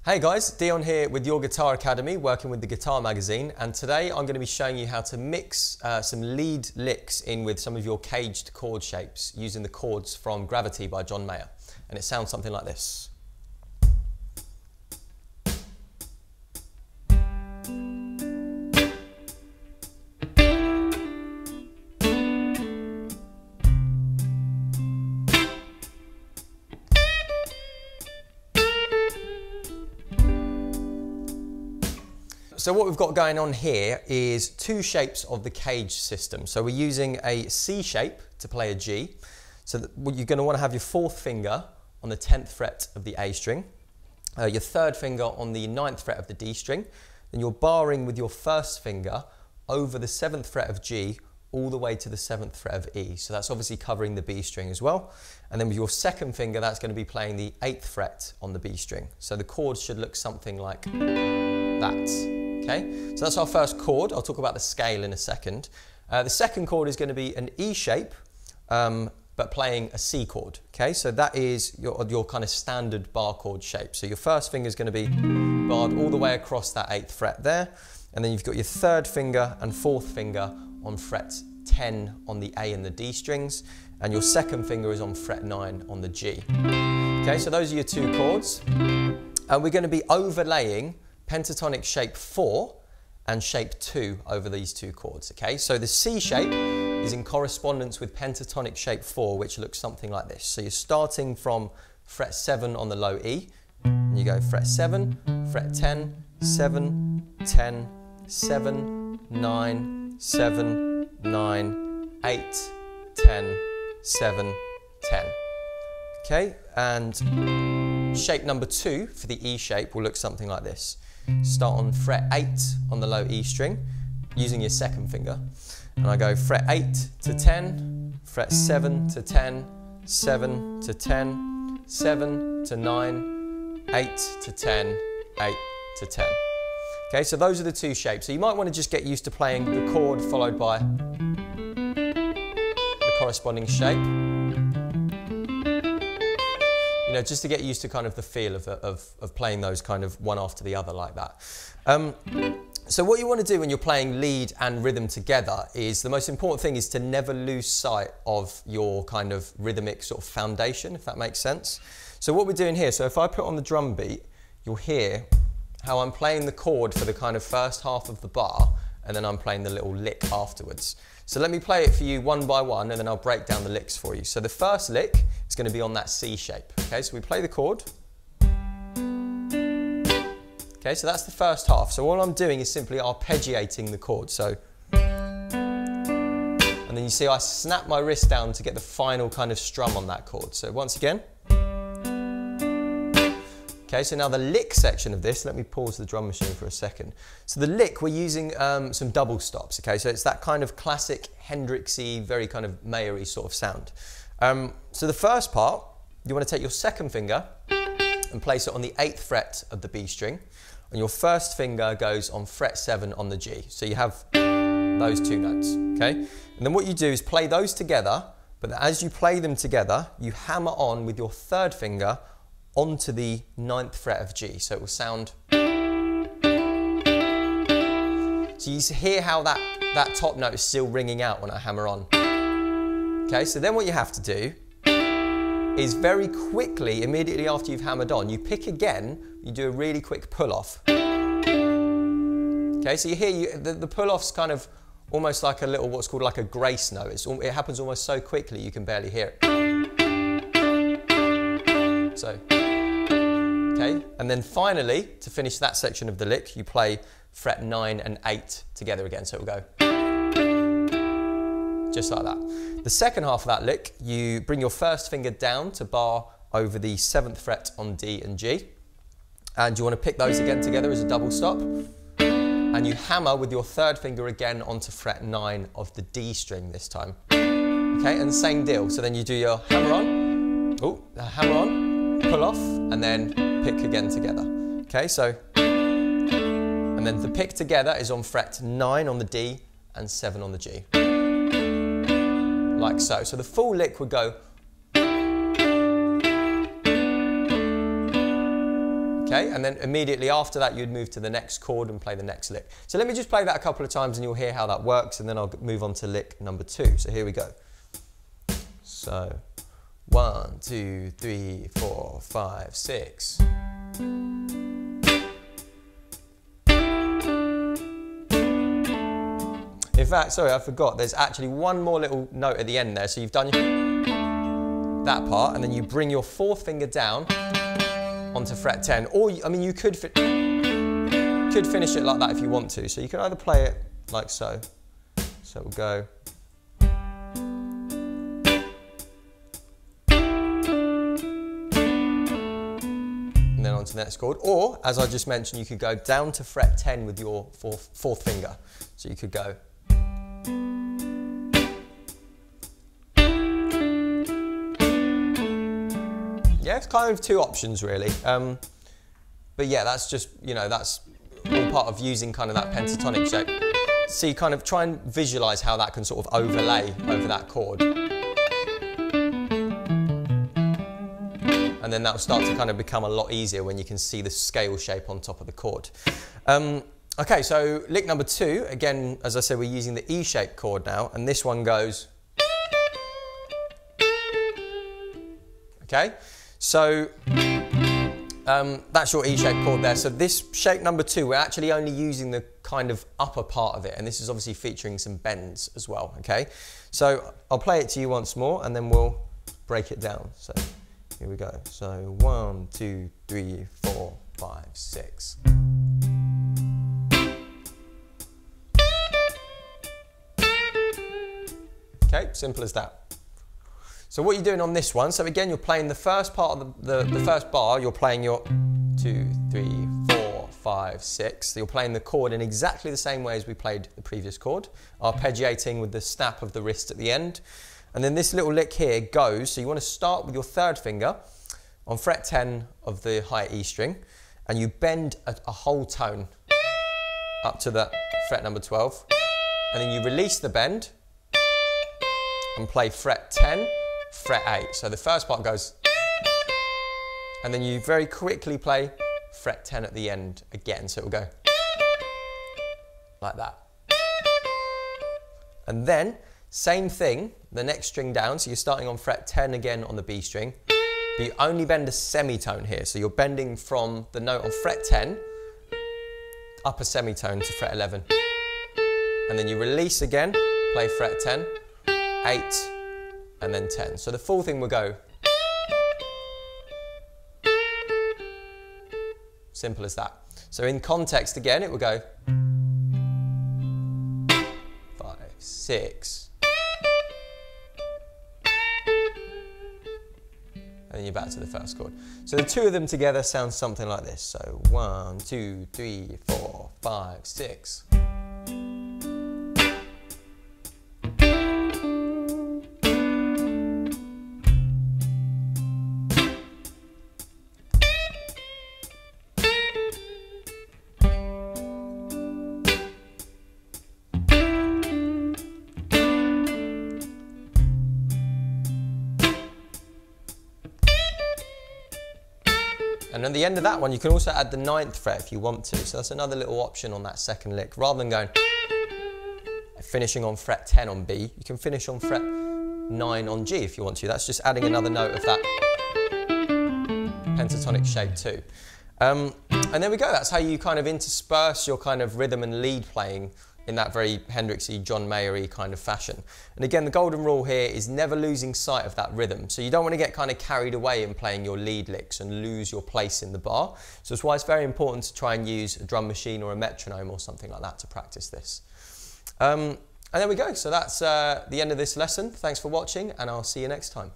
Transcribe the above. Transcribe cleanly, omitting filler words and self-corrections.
Hey guys, Dion here with Your Guitar Academy, working with the Guitar Magazine, and today I'm going to be showing you how to mix some lead licks in with some of your caged chord shapes using the chords from Gravity by John Mayer, and it sounds something like this. So what we've got going on here is two shapes of the cage system. So we're using a C shape to play a G. So you're going to want to have your fourth finger on the 10th fret of the A string, your third finger on the 9th fret of the D string, then you're barring with your first finger over the 7th fret of G all the way to the 7th fret of E. So that's obviously covering the B string as well. And then with your second finger, that's going to be playing the 8th fret on the B string. So the chords should look something like that. Okay, so that's our first chord. I'll talk about the scale in a second. The second chord is going to be an E shape, but playing a C chord. Okay, so that is your kind of standard bar chord shape. So your first finger is going to be barred all the way across that 8th fret there, and then you've got your third finger and fourth finger on fret 10 on the A and the D strings, and your second finger is on fret 9 on the G. Okay, so those are your two chords, and we're going to be overlaying pentatonic shape 4 and shape 2 over these two chords. Okay, so the C shape is in correspondence with pentatonic shape 4, which looks something like this. So you're starting from fret 7 on the low E, and you go fret 7, fret 10, 7, 10, 7, 9, 7, 9, 8, 10, 7, 10. Okay, and shape number 2 for the E shape will look something like this. Start on fret 8 on the low E string using your second finger, and I go fret 8 to 10, fret 7 to 10, 7 to 10, 7 to 9, 8 to 10, 8 to 10. Okay, so those are the two shapes. So you might want to just get used to playing the chord followed by the corresponding shape. You know, just to get used to kind of the feel of playing those kind of one after the other like that. So what you want to do when you're playing lead and rhythm together is the most important thing is to never lose sight of your kind of rhythmic sort of foundation, if that makes sense. So what we're doing here, so if I put on the drum beat, you'll hear how I'm playing the chord for the kind of first half of the bar, and then I'm playing the little lick afterwards. So let me play it for you one by one, and then I'll break down the licks for you. So the first lick is going to be on that C shape. Okay, so we play the chord. Okay, so that's the first half. So all I'm doing is simply arpeggiating the chord. So, and then you see I snap my wrist down to get the final kind of strum on that chord. So once again. Okay, so now the lick section of this, let me pause the drum machine for a second. So the lick, we're using some double stops, okay? So it's that kind of classic Hendrixy, very kind of Mayer-y sort of sound. So the first part, you want to take your second finger and place it on the 8th fret of the B string, and your first finger goes on fret 7 on the G. So you have those two notes, okay? And then what you do is play those together, but as you play them together, you hammer on with your third finger onto the 9th fret of G, so it will sound. So you hear how that top note is still ringing out when I hammer on. Okay, so then what you have to do is very quickly, immediately after you've hammered on, you pick again, you do a really quick pull off. Okay, so you hear the pull off's kind of almost like a little, what's called like a grace note. It happens almost so quickly you can barely hear it. So, okay, and then finally, to finish that section of the lick, you play fret 9 and 8 together again, so it will go just like that. The second half of that lick, you bring your first finger down to bar over the 7th fret on D and G, and you want to pick those again together as a double stop, and you hammer with your third finger again onto fret 9 of the D string this time. Okay, and same deal, so then you do your hammer on, hammer on, pull off, and then pick again together. Okay, so, and then the pick together is on fret 9 on the D and 7 on the G. Like so. So the full lick would go. Okay, and then immediately after that you'd move to the next chord and play the next lick. So let me just play that a couple of times and you'll hear how that works, and then I'll move on to lick number 2. So here we go. So 1, 2, 3, 4, 5, 6. In fact, sorry, I forgot, there's actually one more little note at the end there. So you've done that part, and then you bring your 4th finger down onto fret 10. Or, I mean, you could finish it like that if you want to. So you can either play it like so. So we'll go. And then onto the next chord. Or, as I just mentioned, you could go down to fret 10 with your 4th finger. So you could go. Yeah, it's kind of 2 options really. But yeah, that's just, you know, that's all part of using kind of that pentatonic shape. So you kind of try and visualize how that can sort of overlay over that chord. And then that'll start to kind of become a lot easier when you can see the scale shape on top of the chord. Okay, so lick number 2, again, as I said, we're using the E-shaped chord now, and this one goes. Okay, so that's your E-shaped chord there. So this shape number 2, we're actually only using the kind of upper part of it, and this is obviously featuring some bends as well, okay? So I'll play it to you once more, and then we'll break it down. So here we go. So 1, 2, 3, 4, 5, 6. Okay, simple as that. So what you're doing on this one, so again you're playing the first part of the first bar, you're playing your 2, 3, 4, 5, 6. So you're playing the chord in exactly the same way as we played the previous chord, arpeggiating with the snap of the wrist at the end. And then this little lick here goes, so you want to start with your 3rd finger on fret 10 of the high E string, and you bend a whole tone up to the fret number 12, and then you release the bend and play fret 10, fret 8. So the first part goes, and then you very quickly play fret 10 at the end again. So it will go like that. And then, same thing, the next string down. So you're starting on fret 10 again on the B string, but you only bend a semitone here. So you're bending from the note on fret 10, up a semitone to fret 11. And then you release again, play fret 10, 8, and then 10. So the full thing will go. Simple as that. So in context again, it will go 5, 6. And then you're back to the first chord. So the 2 of them together sound something like this. So 1, 2, 3, 4, 5, 6. And at the end of that one, you can also add the 9th fret if you want to. So that's another little option on that 2nd lick. Rather than going, finishing on fret 10 on B, you can finish on fret 9 on G if you want to. That's just adding another note of that pentatonic shape too. And there we go. That's how you kind of intersperse your kind of rhythm and lead playing in that very Hendrixy, John Mayer-y kind of fashion. And again, the golden rule here is never losing sight of that rhythm. So you don't want to get kind of carried away in playing your lead licks and lose your place in the bar. So that's why it's very important to try and use a drum machine or a metronome or something like that to practice this. And there we go. So that's the end of this lesson. Thanks for watching, and I'll see you next time.